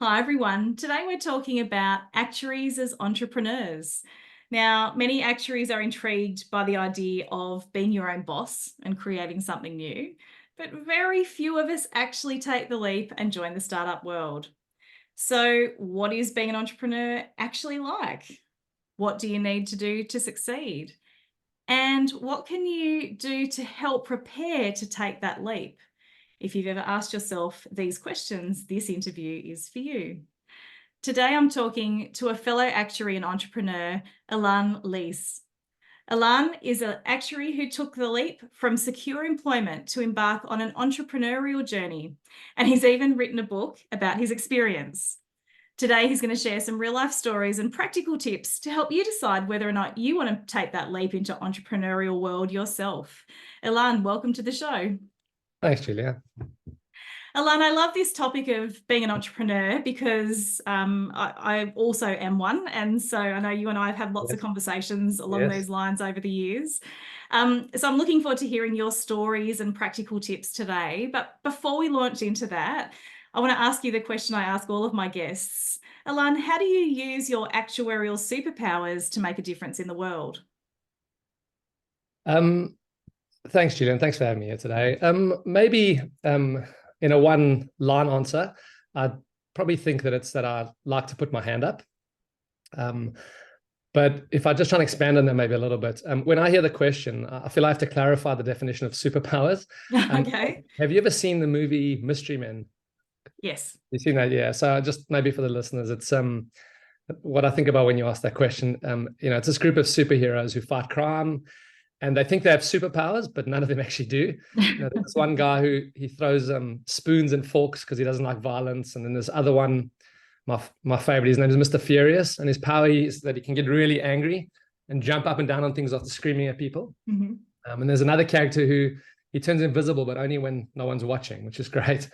Hi everyone. Today we're talking about actuaries as entrepreneurs. Now, many actuaries are intrigued by the idea of being your own boss and creating something new, but very few of us actually take the leap and join the startup world. So, what is being an entrepreneur actually like? What do you need to do to succeed? And what can you do to help prepare to take that leap? If you've ever asked yourself these questions, this interview is for you. Today, I'm talking to a fellow actuary and entrepreneur, Ilan Leas. Ilan is an actuary who took the leap from secure employment to embark on an entrepreneurial journey, and he's even written a book about his experience. Today, he's going to share some real life stories and practical tips to help you decide whether or not you want to take that leap into entrepreneurial world yourself. Ilan, welcome to the show. Thanks, Julia. Ilan, I love this topic of being an entrepreneur because I also am one. And so I know you and I have had lots of Yes. conversations along Yes. those lines over the years. So I'm looking forward to hearing your stories and practical tips today. But before we launch into that, I want to ask you the question I ask all of my guests. Ilan, how do you use your actuarial superpowers to make a difference in the world? Um, Thanks, Julian. Thanks for having me here today. Maybe in a one-line answer, I'd probably think that it's that I like to put my hand up. Um, but if I just try and expand on that maybe a little bit, when I hear the question, I feel I have to clarify the definition of superpowers. Um, Okay. have you ever seen the movie Mystery Men? Yes. You seen that? Yeah. So just maybe for the listeners, it's what I think about when you ask that question. It's this group of superheroes who fight crime, and they think they have superpowers, but none of them actually do. There's this one guy who he throws spoons and forks because he doesn't like violence, and then this other one, my favorite, his name is Mr. Furious, and his power is that he can get really angry and jump up and down on things after screaming at people. Mm-hmm. And there's another character who he turns invisible, but only when no one's watching, which is great.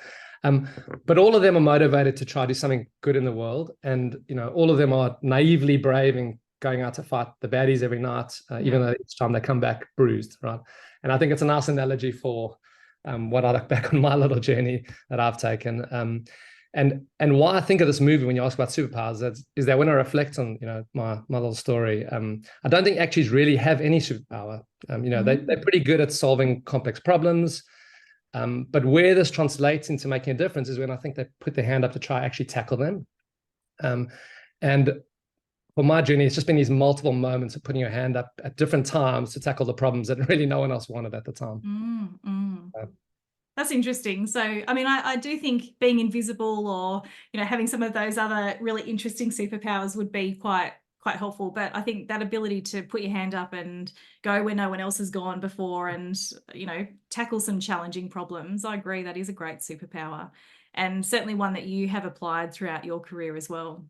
Um, but all of them are motivated to try to do something good in the world, and all of them are naively brave and going out to fight the baddies every night, Yeah. even though each time they come back bruised, right? And I think it's a nice analogy for what I look back on my little journey that I've taken. And why I think of this movie when you ask about superpowers is that when I reflect on my little story, I don't think actuaries really have any superpower. They're pretty good at solving complex problems. But where this translates into making a difference is when I think they put their hand up to try actually tackle them. And for my journey, it's just been these multiple moments of putting your hand up at different times to tackle the problems that really no one else wanted at the time. Mm, mm. Uh, That's interesting. So, I mean, I do think being invisible or, having some of those other really interesting superpowers would be quite helpful. But I think that ability to put your hand up and go where no one else has gone before and, tackle some challenging problems, I agree that is a great superpower and certainly one that you have applied throughout your career as well.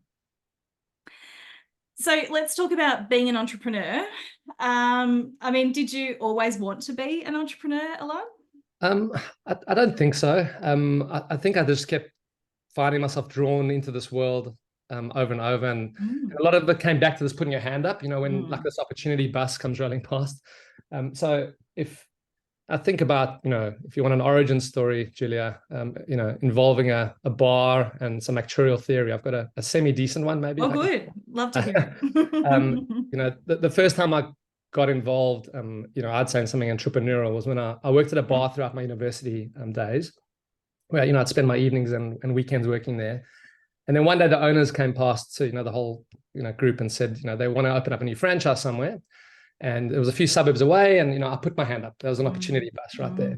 So let's talk about being an entrepreneur. I mean, did you always want to be an entrepreneur, Alon? Um, I don't think so. I think I just kept finding myself drawn into this world over and over, and Mm, a lot of it came back to this putting your hand up. When like mm. this opportunity bus comes rolling past. So if I think about, if you want an origin story, Julia, involving a bar and some actuarial theory, I've got a semi-decent one, maybe, Oh, if I can. good. Love to hear um, it. the first time I got involved, I'd say in something entrepreneurial was when I worked at a bar throughout my university days, where, I'd spend my evenings and weekends working there. And then one day the owners came past to, the whole, group and said, they want to open up a new franchise somewhere. And it was a few suburbs away. And, I put my hand up. There was an Mm, opportunity bus right there.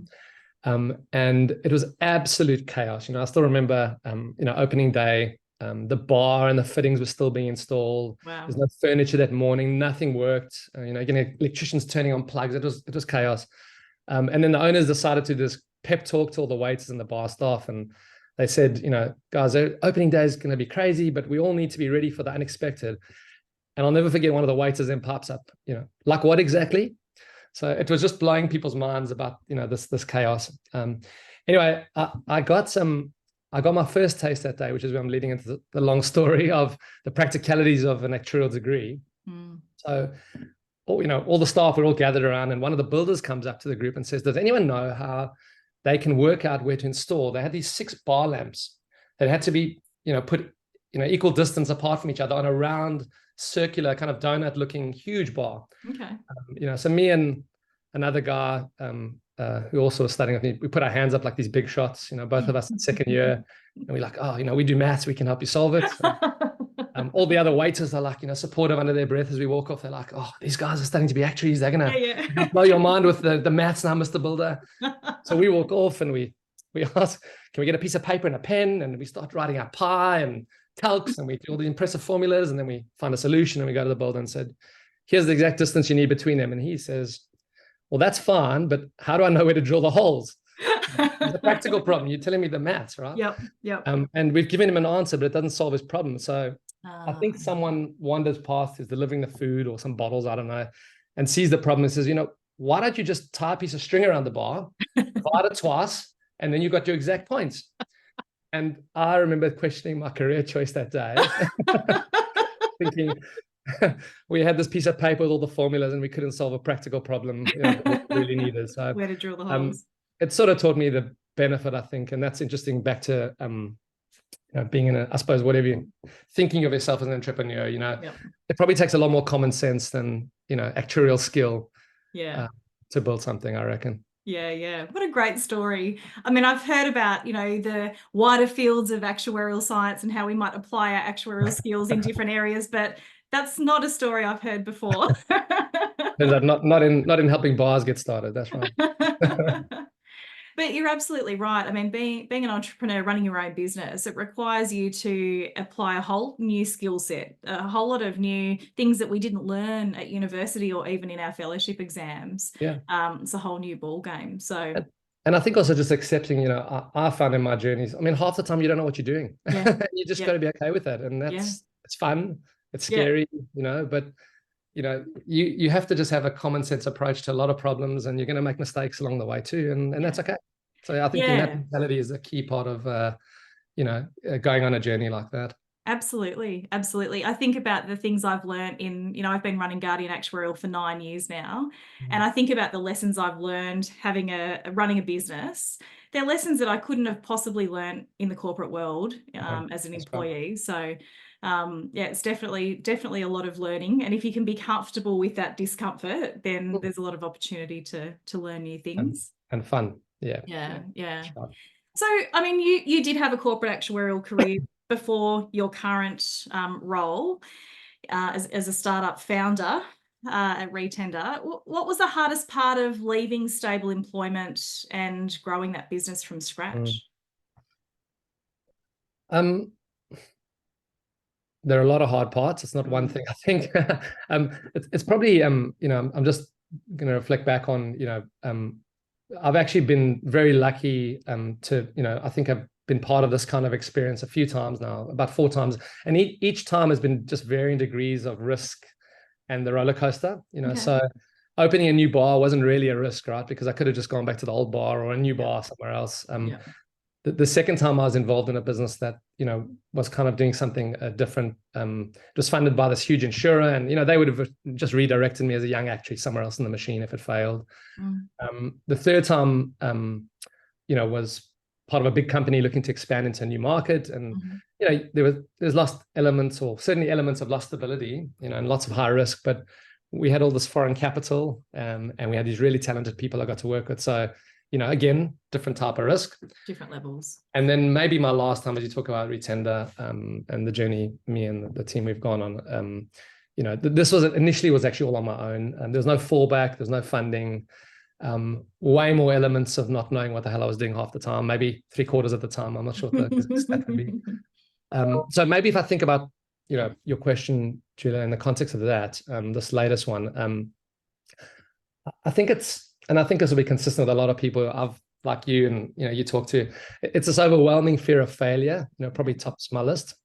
mm. And it was absolute chaos. I still remember, opening day, the bar and the fittings were still being installed. Wow. There's no furniture that morning. Nothing worked. Getting electricians turning on plugs. It was chaos. And then the owners decided to do this pep talk to all the waiters and the bar staff. And they said, guys, opening day is going to be crazy, but we all need to be ready for the unexpected. And I'll never forget one of the waiters then pops up, like what exactly? So it was just blowing people's minds about, this chaos. Anyway, I got my first taste that day, which is where I'm leading into the long story of the practicalities of an actuarial degree. Mm. So, all the staff were all gathered around, and one of the builders comes up to the group and says, "Does anyone know how they can work out where to install?" They had these 6 bar lamps that had to be put equal distance apart from each other on a round, circular, kind of donut-looking huge bar. Okay. So me and another guy who also was studying with me, we put our hands up like these big shots. Both of us in second year, and we're like, oh, we do maths, we can help you solve it. All the other waiters are like, supportive under their breath as we walk off. They're like, oh, these guys are starting to be actuaries. They're gonna blow your mind with the maths now, Mr. Builder. So we walk off and we ask, can we get a piece of paper and a pen? And we start writing out pi and calcs, and we do all the impressive formulas, and then we find a solution, and we go to the builder and said, here's the exact distance you need between them. And he says, well, that's fine, but how do I know where to drill the holes? It's a practical problem. You're telling me the maths, right? Yep. And we've given him an answer, but it doesn't solve his problem. So I think someone wanders past, is delivering the food or some bottles, I don't know, and sees the problem and says, why don't you just tie a piece of string around the bar, divide it twice, and then you got your exact points. And I remember questioning my career choice that day, thinking we had this piece of paper with all the formulas and we couldn't solve a practical problem that we really needed. So where to drill the holes. It sort of taught me the benefit, I think, and that's interesting back to being in I suppose, whatever you're thinking of yourself as an entrepreneur, it probably takes a lot more common sense than, actuarial skill to build something, I reckon. Yeah. What a great story. I mean, I've heard about, the wider fields of actuarial science and how we might apply our actuarial skills in different areas, but that's not a story I've heard before. not in helping bars get started. That's right. But you're absolutely right. I mean, being an entrepreneur, running your own business, it requires you to apply a whole new skill set, a whole lot of new things that we didn't learn at university or even in our fellowship exams. Yeah. It's a whole new ball game. So. And I think also just accepting, I found in my journeys, I mean, half the time you don't know what you're doing. Yeah. You just got to be okay with that. And it's fun. It's scary, but you have to just have a common sense approach to a lot of problems, and you're going to make mistakes along the way too. And that's okay. So I think that mentality is a key part of, going on a journey like that. Absolutely. I think about the things I've learned in, I've been running Guardian Actuarial for 9 years now. And I think about the lessons I've learned running a business. They're lessons that I couldn't have possibly learned in the corporate world as an employee. Right. So it's definitely a lot of learning. And if you can be comfortable with that discomfort, then there's a lot of opportunity to learn new things. And fun. Yeah. Right. So, I mean, you did have a corporate actuarial career before your current role as a startup founder at Retender. What was the hardest part of leaving stable employment and growing that business from scratch? There are a lot of hard parts. It's not one thing, I think. It's probably, I'm just going to reflect back on, I've actually been very lucky to, I think I've been part of this kind of experience a few times now, about 4 times. And each time has been just varying degrees of risk and the roller coaster, So opening a new bar wasn't really a risk, right? Because I could have just gone back to the old bar or a new bar somewhere else. The second time I was involved in a business that, was kind of doing something different, it was funded by this huge insurer, and, they would have just redirected me as a young actuary somewhere else in the machine if it failed. The third time, was part of a big company looking to expand into a new market. And, there's lost elements, or certainly elements of lost stability, and lots of high risk, but we had all this foreign capital, and we had these really talented people I got to work with. So, again, different type of risk. Different levels. And then maybe my last time, as you talk about Retender and the journey me and the team we've gone on, this was actually all on my own. There's no fallback, there's no funding, way more elements of not knowing what the hell I was doing half the time, maybe 3/4 of the time. I'm not sure what the stat would be. So maybe if I think about, your question, Julia, in the context of that, this latest one, I think this will be consistent with a lot of people I've, like you, and you talk to. It's this overwhelming fear of failure, probably tops my list.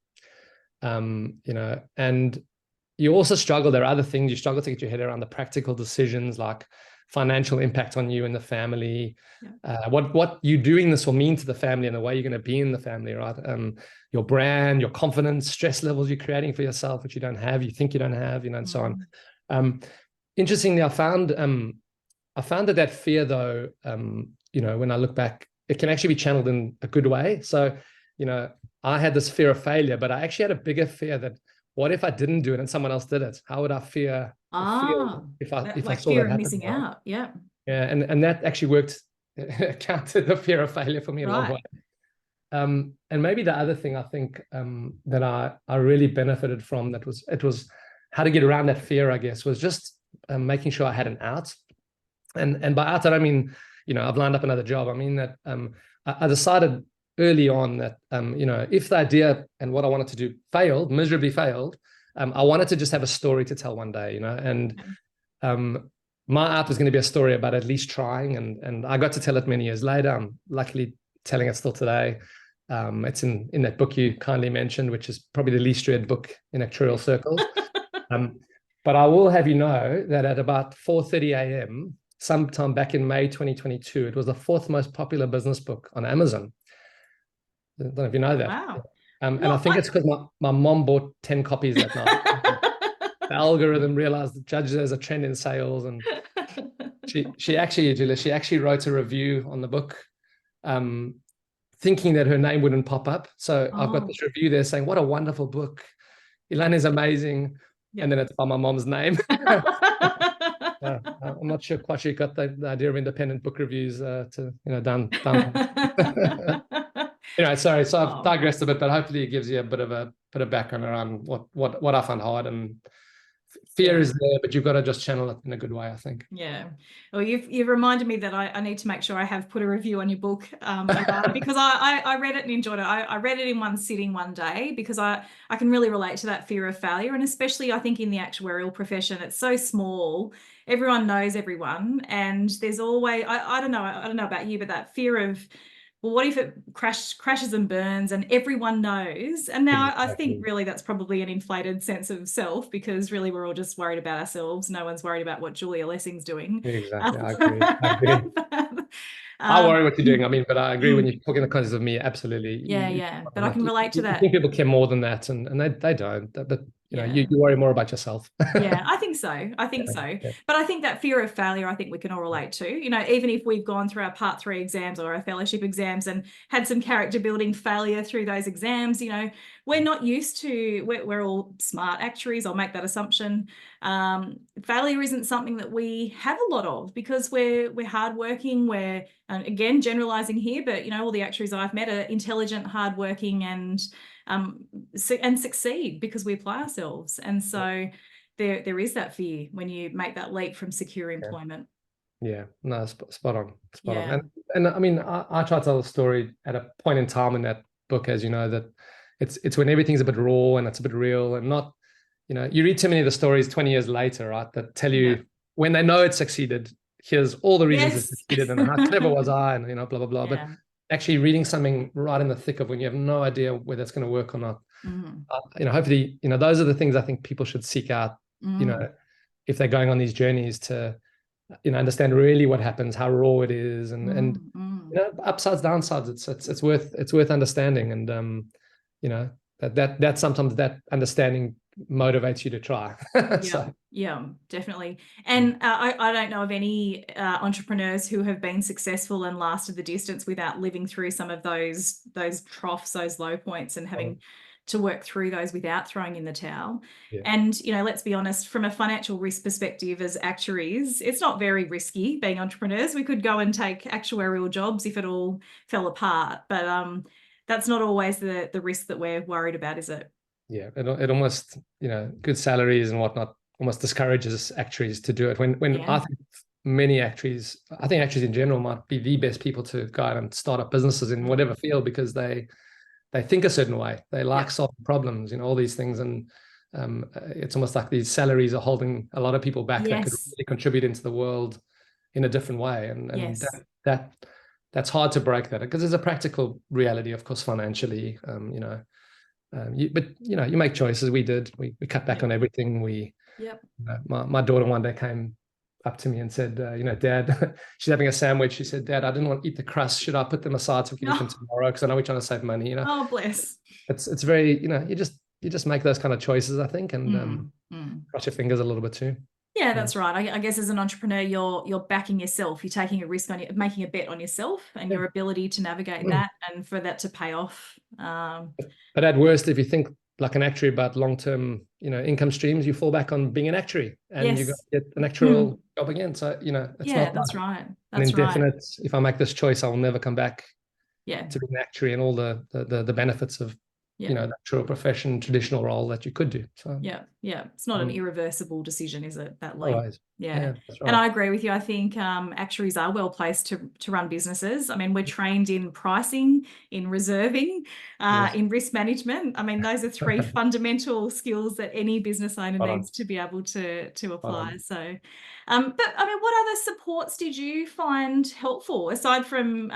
And you also struggle. There are other things you struggle to get your head around, the practical decisions like financial impact on you and the family, what you doing this will mean to the family and the way you're going to be in the family, right? Your brand, your confidence, stress levels you're creating for yourself, which you don't have, you think you don't have, and so on. Interestingly, I found that fear, though, when I look back, it can actually be channeled in a good way. So I had this fear of failure, but I actually had a bigger fear that what if I didn't do it and someone else did it? How would I feel That, if I like saw fear that of happen? missing Right? out. Yeah. Yeah, and that actually worked, countered the fear of failure for me a long Right. way. And maybe the other thing I think that I really benefited from, it was how to get around that fear, I guess, was just making sure I had an out. And by out, I don't mean, I've lined up another job. I mean that I decided early on that, if the idea and what I wanted to do miserably failed, I wanted to just have a story to tell one day, and Okay. my out was going to be a story about at least trying. And I got to tell it many years later. I'm luckily telling it still today. It's in that book you kindly mentioned, which is probably the least read book in actuarial circles. Um, but I will have you know that at about 4:30 a.m., sometime back in May 2022, it was the fourth most popular business book on Amazon. I don't know if you know that. Wow. And I think What? it's because my mom bought 10 copies that night. The algorithm realized that judges there's a trend in sales, and she actually, Julia, she actually wrote a review on the book, um, thinking that her name wouldn't pop up. So I've got Oh, this review there saying, "What a wonderful book! Ilan is amazing," and yep. then it's by my mom's name. I'm not sure quite she got the idea of independent book reviews to down. Sorry, so I've Oh, digressed a bit, but hopefully it gives you a bit of background around what I find hard. And fear yeah. is there, but you've got to just channel it in a good way, I think. Yeah. Well, you've reminded me that I need to make sure I have put a review on your book, Ilan, because I read it and enjoyed it. I read it in one sitting one day because I can really relate to that fear of failure. And especially I think in the actuarial profession, it's so small. Everyone knows everyone. And there's always, I don't know about you, but that fear of, well, what if it crashes and burns and everyone knows? And now I think Exactly. really that's probably an inflated sense of self because really we're all just worried about ourselves. No one's worried about what Julia Lessing's doing. Exactly. I agree. I agree. But, I um, worry what you're doing. I mean, but I agree when mm, you're talking the context of me, absolutely. yeah, yeah. But I can relate to You that. think people care more than that, and they don't. But Yeah. you worry more about yourself. Yeah, I think so. I think Yeah, so. yeah, But I think that fear of failure, I think we can all relate to. Even if we've gone through our part 3 exams or our fellowship exams and had some character building failure through those exams, we're not used to, we're all smart actuaries. I'll make that assumption. Failure isn't something that we have a lot of because we're hardworking. We're, again, generalizing here, but all the actuaries I've met are intelligent, hardworking, and succeed because we apply ourselves. And so there is that fear when you make that leap from secure yeah. employment. Yeah, no, spot on, spot on. Yeah. And I mean, I try to tell the story at a point in time in that book, as you know, that it's when everything's a bit raw and it's a bit real and not, you read too many of the stories 20 years later, right, that tell Yeah. you when they know it succeeded, here's all the reasons it Yes. succeeded and how clever was I, and blah blah blah. But Yeah. actually reading something right in the thick of when you have no idea whether it's going to work or not, Mm. hopefully, those are the things I think people should seek out, Mm. if they're going on these journeys to understand really what happens, how raw it is, and Mm. Mm. upsides, downsides. It's worth understanding, and that sometimes that understanding motivates you to try. Yeah, So yeah, definitely. And I don't know of any entrepreneurs who have been successful and lasted the distance without living through some of those troughs, those low points, and having to work through those without throwing in the towel. yeah, And let's be honest, from a financial risk perspective, as actuaries, it's not very risky being entrepreneurs. We could go and take actuarial jobs if it all fell apart, but that's not always the risk that we're worried about, is it? yeah, it almost good salaries and whatnot almost discourages actuaries to do it. When I Yeah. think I think actuaries in general might be the best people to go out and start up businesses in whatever field, because they think a certain way. They like Yeah. solving problems, all these things. And it's almost like these salaries are holding a lot of people back that could Yes. really contribute into the world in a different way. And Yes. that's hard to break that, because there's a practical reality, of course, financially. But you make choices. We did. We cut back Yep. on everything. We Yep. my daughter one day came up to me and said, Dad, she's having a sandwich. She said, Dad, I didn't want to eat the crust. Should I put them aside so we can eat them Oh, tomorrow? Because I know we're trying to save money. oh, bless. It's very, you just make those kind of choices, I think, and Mm. cross your fingers a little bit too. Yeah, that's right. I guess as an entrepreneur, you're backing yourself. You're taking a risk on you, making a bet on yourself and Yeah. your ability to navigate that, and for that to pay off. But at worst, if you think like an actuary about long-term, income streams, you fall back on being an actuary and you go Yes. get an Hmm. actuarial job again. So, it's Yeah, not that's like right. an That's right. indefinite, if I make this choice, I will never come back Yeah. to being an actuary and all the benefits of, Yeah. the actual profession, traditional role that you could do. So, Yeah, yeah. It's not an irreversible decision, is it? That leap. otherwise, Yeah. yeah, that's And right. I agree with you. I think actuaries are well placed to run businesses. I mean, we're trained in pricing, in reserving, Yes. in risk management. I mean, those are three fundamental skills that any business owner Spot on. needs to be able to Spot apply. on. So, but I mean, what other supports did you find helpful aside from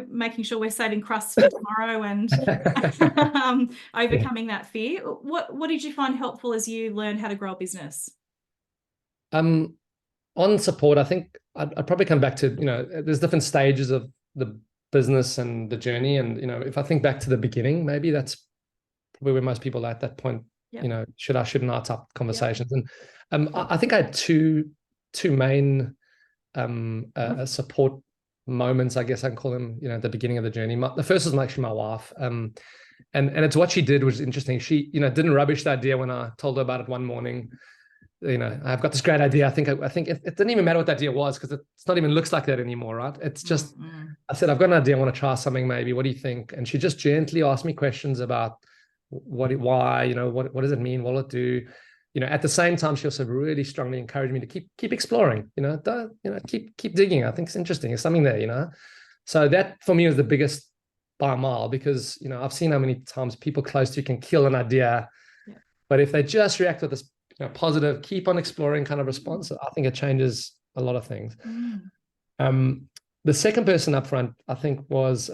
making sure we're saving crusts for tomorrow and Yeah. overcoming that fear? What did you find helpful as you learned how to grow a business? Um, on support, I think I'd probably come back to, there's different stages of the business and the journey. And, if I think back to the beginning, maybe that's probably where most people are at that point, Yep. should I, shouldn't I type Yep. conversations. And I think I had two main support moments, I guess I can call them, at the beginning of the journey. The first was actually my wife. And it's what she did was interesting. She, didn't rubbish the idea when I told her about it one morning. I've got this great idea. I think it didn't even matter what that idea was because it's not even looks like that anymore, right? It's just, Mm-hmm. I said, I've got an idea. I want to try something maybe. What do you think? And she just gently asked me questions about why, what does it mean? What will it do? At the same time, she also really strongly encouraged me to keep exploring, don't, keep digging. I think it's interesting. There's something there. So that for me was the biggest by a mile because, I've seen how many times people close to you can kill an idea, Yeah. but if they just react with this positive, keep on exploring kind of response, I think it changes a lot of things. Mm. Um, the second person up front, I think, was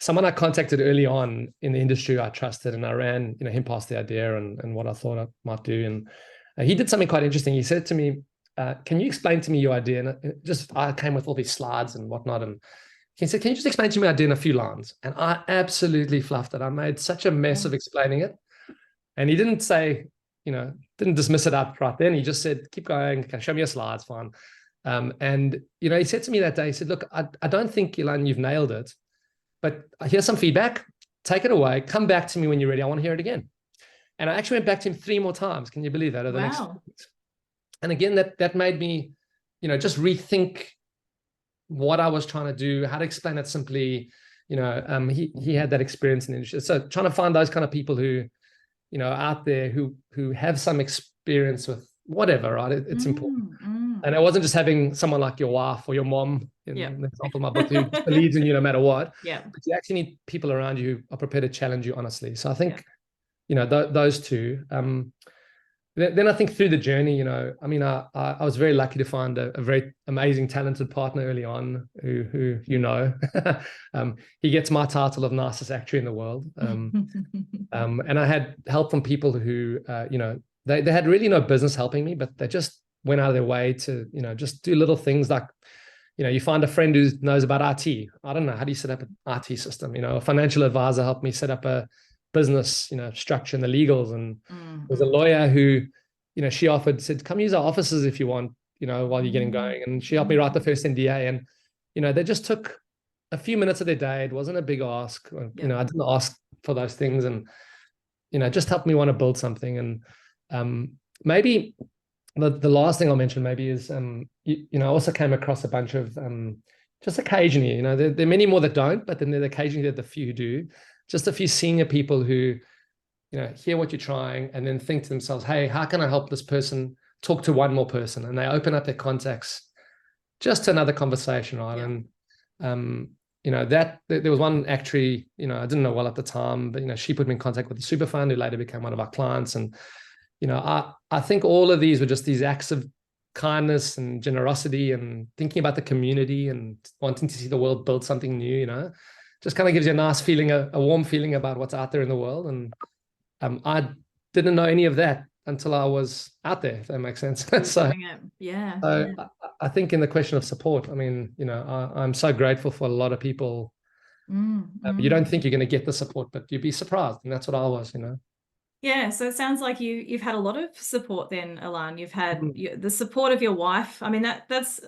someone I contacted early on in the industry I trusted, and I ran him past the idea and what I thought I might do. And he did something quite interesting. He said to me, can you explain to me your idea? And I came with all these slides and whatnot. And he said, can you just explain to me your idea in a few lines? And I absolutely fluffed it. I made such a mess Yeah. of explaining it. And he didn't say, didn't dismiss it up right then. He just said, keep going. Can show me your slides, fine. And, he said to me that day, he said, look, I don't think, Ilan, you've nailed it, but here's some feedback. Take it away. Come back to me when you're ready. I want to hear it again. And I actually went back to him 3 more times. Can you believe that? Over the next Wow. weeks. And again, that made me, just rethink what I was trying to do, how to explain it simply. He had that experience in the industry. So trying to find those kind of people who, out there who have some experience with whatever, right? It's important. And it wasn't just having someone like your wife or your mom, Yeah. in the example of my book, who believes in you no matter what. Yeah. But you actually need people around you who are prepared to challenge you honestly. So I Yeah. think, those two. Then I think through the journey, I mean, I was very lucky to find a very amazing, talented partner early on who he gets my title of nicest actuary in the world. And I had help from people who, they had really no business helping me, but they just went out of their way to, just do little things like, you find a friend who knows about IT. I don't know, how do you set up an IT system? A financial advisor helped me set up a business, structure and the legals. And there's a lawyer who, she said, come use our offices if you want, while you're getting going. And she helped me write the first NDA. And, they just took a few minutes of their day. It wasn't a big ask. Yeah. I didn't ask for those things. And, just helped me want to build something. And maybe the last thing I'll mention maybe is, I also came across a bunch of, just occasionally, there are many more that don't, but then there occasionally the few who do, just a few senior people who, hear what you're trying and then think to themselves, hey, how can I help this person talk to one more person? And they open up their contacts just to another conversation, right? Yeah. And, that there was one actuary, I didn't know well at the time, but, she put me in contact with a super fund who later became one of our clients. And, I think all of these were just these acts of kindness and generosity and thinking about the community and wanting to see the world build something new, just kind of gives you a nice feeling, a warm feeling about what's out there in the world. And I didn't know any of that until I was out there, if that makes sense. So, Doing it. Yeah. I think in the question of support, I mean, I'm so grateful for a lot of people. You don't think you're going to get the support, but you'd be surprised. And that's what I was. Yeah, so it sounds like you've had a lot of support then, Ilan. You've had Mhm. the support of your wife. I mean, that's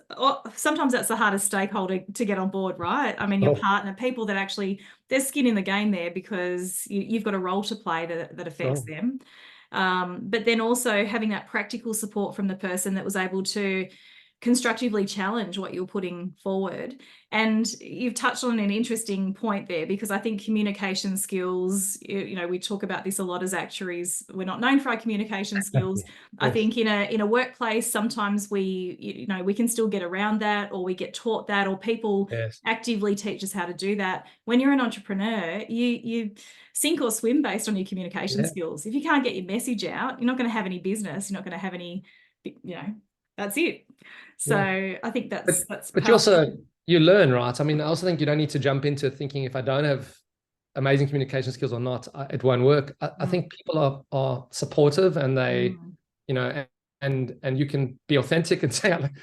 sometimes that's the hardest stakeholder to get on board, right? I mean, your Oh, partner, people that actually there's skin in the game there because you've got a role to play that affects sure. them. But then also having that practical support from the person that was able to constructively challenge what you're putting forward. And you've touched on an interesting point there because I think communication skills, we talk about this a lot as actuaries. We're not known for our communication skills. I Yes. think in a workplace, sometimes we can still get around that, or we get taught that, or people Yes. actively teach us how to do that. When you're an entrepreneur, you sink or swim based on your communication Yeah. skills. If you can't get your message out, you're not going to have any business. You're not going to have any, that's it. So Yeah. I think But that's but you powerful. also you learn, right? I mean, I also think you don't need to jump into thinking if I don't have amazing communication skills or not, it won't work. I Mm, think people are supportive and they, mm, you know, and you can be authentic and say, like,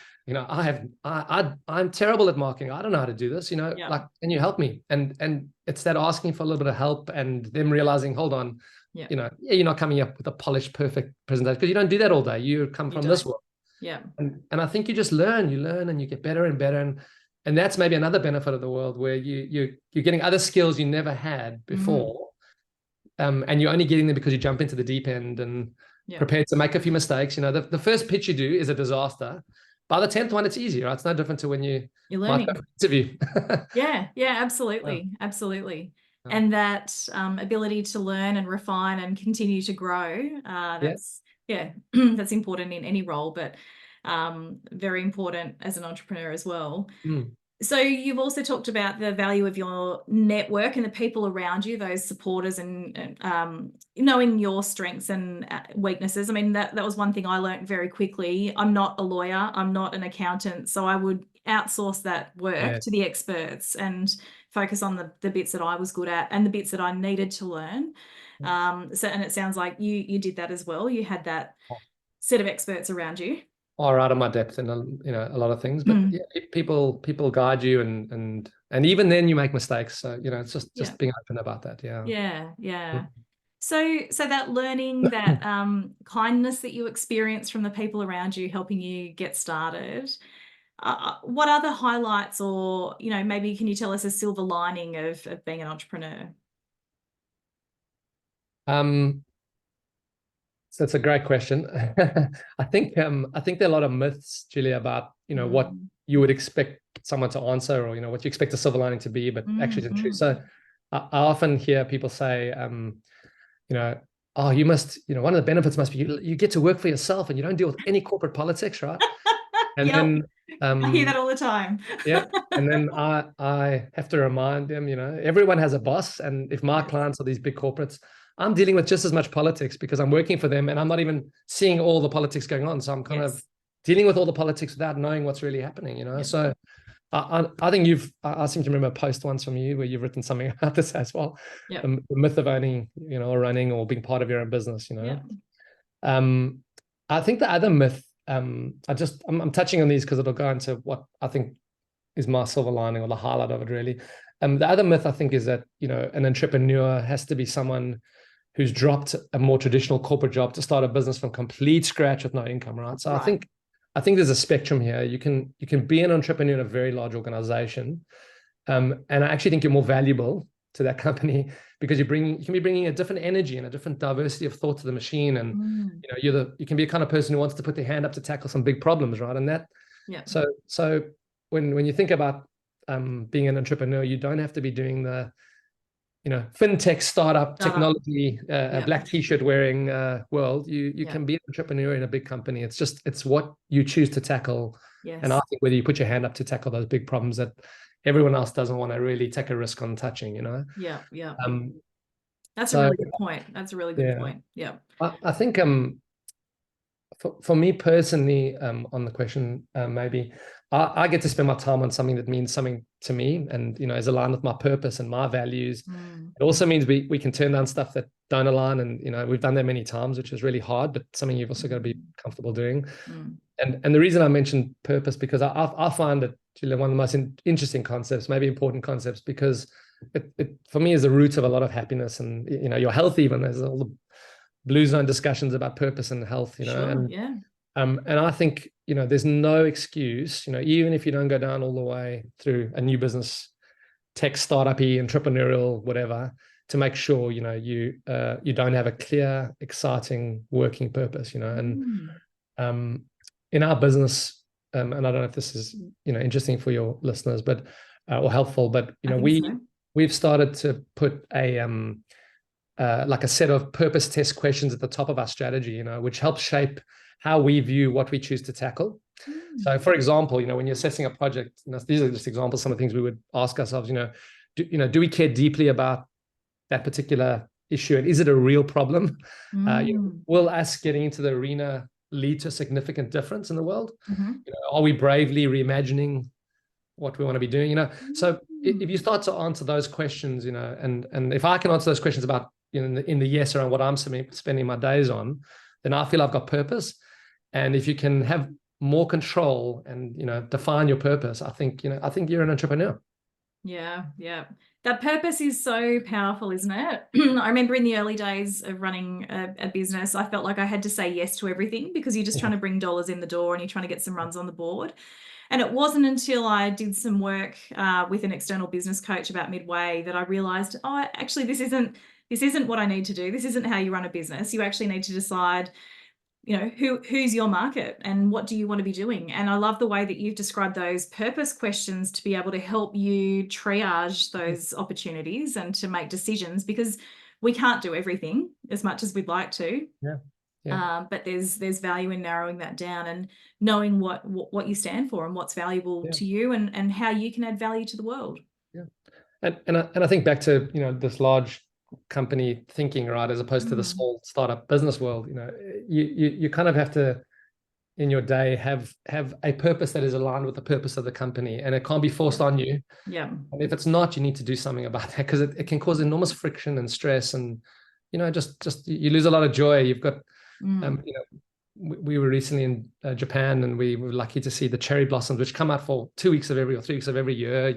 I'm terrible at marketing. I don't know how to do this, yeah, like, can you help me? And it's that asking for a little bit of help and them realizing, hold on, yeah, yeah, you're not coming up with a polished, perfect presentation because you don't do that all day. You come you from this don't. world. Yeah. And I think you learn and you get better and better. And that's maybe another benefit of the world where you're getting other skills you never had Mm, before. And you're only getting them because you jump into the deep end and yeah. prepared to make a few mistakes. The first pitch you do is a disaster. By the 10th one, it's easier. Right? It's no different to when you You're might go for learning. an interview. Yeah, yeah, Yeah. absolutely, absolutely. Yeah. And that ability to learn and refine and continue to grow, Yeah. that's yeah, that's important in any role, but very important as an entrepreneur as well. Mm. So you've also talked about the value of your network and the people around you, those supporters, and knowing your strengths and weaknesses. I mean, that was one thing I learned very quickly. I'm not a lawyer, I'm not an accountant, so I would outsource that work Yeah. to the experts and focus on the bits that I was good at and the bits that I needed to learn. And it sounds like you did that as well. You had that set of experts around you. Are out of my depth in a lot of things, but yeah, people guide you and even then you make mistakes. So it's just Yeah. just being open about that. Yeah. Yeah, yeah. So that learning, that kindness that you experience from the people around you helping you get started, what other highlights or, maybe can you tell us a silver lining of being an entrepreneur? Um, so it's a great question. I think there are a lot of myths, Julia, about what Mm, you would expect someone to answer or what you expect a silver lining to be, but actually isn't true. mm. So I often hear people say, you know, oh, you must, one of the benefits must be you get to work for yourself and you don't deal with any corporate politics, right? And Yep, then I hear that all the time. yeah. And then I have to remind them, everyone has a boss. And if my Yes, clients are these big corporates, I'm dealing with just as much politics because I'm working for them and I'm not even seeing all the politics going on. So I'm kind of yes, dealing with all the politics without knowing what's really happening. yep, So I think I seem to remember a post once from you where you've written something about this as well. yep, The myth of owning, or running or being part of your own business. yep. Um, I think the other myth, I'm touching on these because it'll go into what I think is my silver lining or the highlight of it, really. The other myth I think is that an entrepreneur has to be someone who's dropped a more traditional corporate job to start a business from complete scratch with no income, right? So I Right. think I think there's a spectrum here. You can be an entrepreneur in a very large organization, and I actually think you're more valuable to that company because you can be bringing a different energy and a different diversity of thought to the machine, and Mm, you can be a kind of person who wants to put their hand up to tackle some big problems, right? And that yep. so when you think about being an entrepreneur, you don't have to be doing the fintech startup Shut up. technology a Yep. black t-shirt wearing world. You Yep. can be an entrepreneur in a big company. It's what you choose to tackle, and I Yes. think whether you put your hand up to tackle those big problems that everyone else doesn't want to really take a risk on touching. Yep. Yep. Um, That's a so really good point. That's a really good yeah, point. Yep. I think for me personally, on the question, maybe I get to spend my time on something that means something to me and is aligned with my purpose and my values. Mm, It also means we can turn down stuff that don't align, and we've done that many times, which is really hard, but something you've also got to be mm, comfortable doing. mm. And the reason I mentioned purpose because I find it, Julia, one of the most interesting concepts, maybe important concepts, because it for me is the root of a lot of happiness, and your health even. There's all blue zone discussions about purpose and health, Sure, yeah. and I think, there's no excuse, even if you don't go down all the way through a new business, tech startup-y, entrepreneurial, whatever, to make sure, you don't have a clear, exciting working purpose, and in our business, and I don't know if this is, interesting for your listeners, but or helpful, but I think so. we've started to put like a set of purpose test questions at the top of our strategy, which helps shape how we view what we choose to tackle. So, for example, when you're assessing a project, these are just examples, some of the things we would ask ourselves, do we care deeply about that particular issue, and is it a real problem? Will us getting into the arena lead to a significant difference in the world? Are we bravely reimagining what we want to be doing? So if you start to answer those questions, and if I can answer those questions about, in the yes around what I'm spending my days on, then I feel I've got purpose. And if you can have more control and, define your purpose, I think you're an entrepreneur. Yeah, yeah. That purpose is so powerful, isn't it? I remember in the early days of running a business, I felt like I had to say yes to everything because you're just trying to bring dollars in the door and you're trying to get some runs on the board. And it wasn't until I did some work with an external business coach about midway that I realized, oh, actually, this isn't what I need to do. This isn't how you run a business. You actually need to decide, who's your market and what do you want to be doing? And I love the way that you've described those purpose questions to be able to help you triage those opportunities and to make decisions, because we can't do everything as much as we'd like to. Yeah. But there's value in narrowing that down and knowing what you stand for and what's valuable to you and how you can add value to the world. Yeah. And I think back to, this large company thinking, right, as opposed to the small startup business world, you kind of have to, in your day, have a purpose that is aligned with the purpose of the company, and it can't be forced on you. Yeah. And if it's not, you need to do something about that, because it can cause enormous friction and stress, and just you lose a lot of joy. You've got we were recently in Japan, and we were lucky to see the cherry blossoms, which come out for 2 weeks of every or 3 weeks of every year,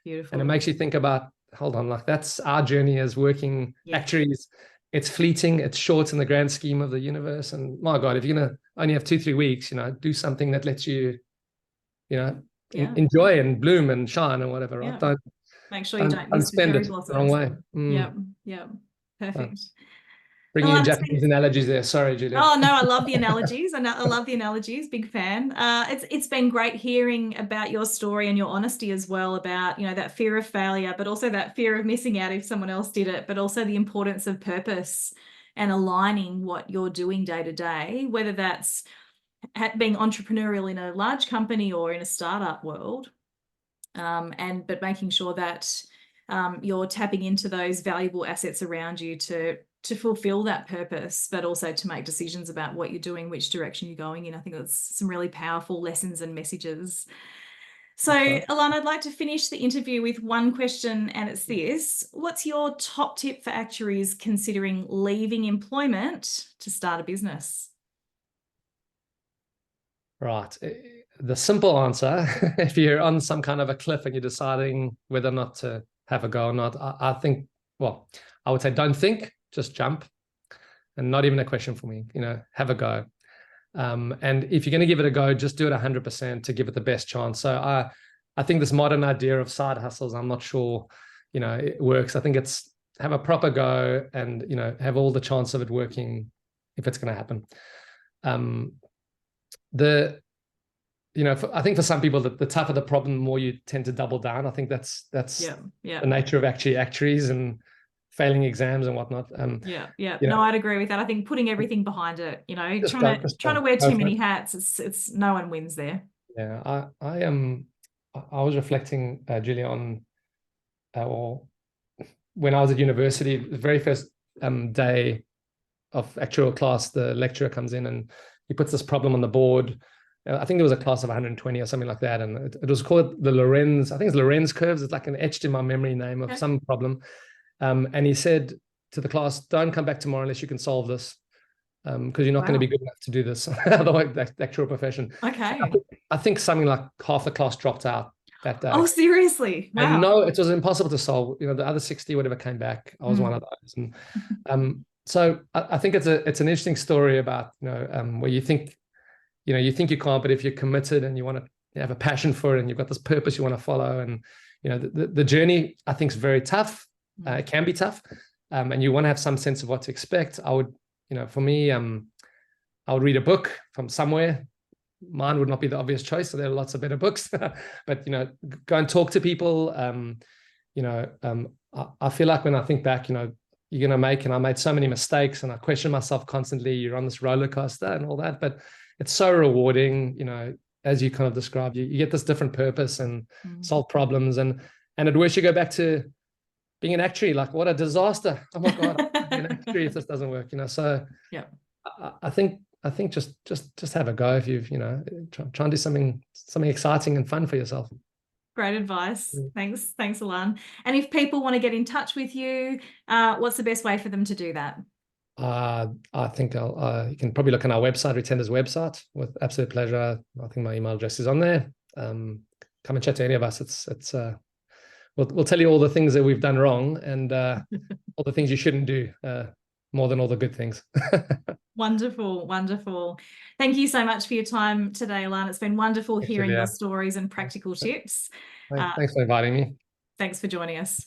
Beautiful. and it makes you think about, hold on, like that's our journey as working actuaries. It's fleeting, it's short in the grand scheme of the universe. And my God, if you're going to only have 2-3 weeks, do something that lets you, enjoy and bloom and shine and whatever, right? Don't make sure you don't miss the cherry blossoms. The wrong way. Yeah. Perfect. Bringing in Japanese analogies there. Sorry, Julia. Oh, no, I love the analogies. I love the analogies. Big fan. It's been great hearing about your story and your honesty as well about, that fear of failure, but also that fear of missing out if someone else did it, but also the importance of purpose and aligning what you're doing day to day, whether that's being entrepreneurial in a large company or in a startup world. But making sure that you're tapping into those valuable assets around you to fulfill that purpose, but also to make decisions about what you're doing, which direction you're going in. I think that's some really powerful lessons and messages. So, Ilan, I'd like to finish the interview with one question, and it's this. What's your top tip for actuaries considering leaving employment to start a business? Right. The simple answer, if you're on some kind of a cliff and you're deciding whether or not to have a go or not, I think, well, I would say don't think, just jump. And not even a question for me, have a go. And if you're going to give it a go, just do it 100% to give it the best chance. So I think this modern idea of side hustles, I'm not sure, it works. I think it's have a proper go and, have all the chance of it working if it's going to happen. I think for some people, the tougher the problem, the more you tend to double down. I think that's the nature of actuaries and failing exams and whatnot. No, I'd agree with that. I think putting everything behind it, trying to wear too many hats, it's no one wins there. Yeah, I was reflecting, Julia, on or when I was at university, the very first day of actuarial class, the lecturer comes in and he puts this problem on the board. I think there was a class of 120 or something like that. And it was called the Lorenz, I think it's Lorenz curves. It's like an etched in my memory name of some problem. And he said to the class, don't come back tomorrow unless you can solve this, because you're not going to be good enough to do this. Otherwise, the actual profession. Okay. I think something like half the class dropped out that day. Oh, seriously? Wow. And no, it was impossible to solve. The other 60, whatever, came back. I was one of those. And So I think it's an interesting story about, where you think you can't, but if you're committed and you want to have a passion for it and you've got this purpose you want to follow, and the journey, I think, is very tough. It can be tough, and you want to have some sense of what to expect. I would, for me, I would read a book from somewhere. Mine would not be the obvious choice, so there are lots of better books. But go and talk to people. I feel like when I think back, you're going to make, and I made so many mistakes and I question myself constantly. You're on this roller coaster and all that, but it's so rewarding, as you kind of described. You get this different purpose and solve problems, and at worst you go back to being an actuary. Like, what a disaster! Oh my god, I'll be an actuary if this doesn't work. So yeah, I think just have a go if you've try and do something exciting and fun for yourself. great advice. Thanks, Ilan. And if people want to get in touch with you, what's the best way for them to do that? I think you can probably look on our website, Retender's website, with absolute pleasure. I think my email address is on there. Come and chat to any of us. We'll tell you all the things that we've done wrong, and all the things you shouldn't do, more than all the good things. Wonderful, wonderful. Thank you so much for your time today, Ilan. It's been wonderful hearing your stories and practical tips. Thanks for inviting me. Thanks for joining us.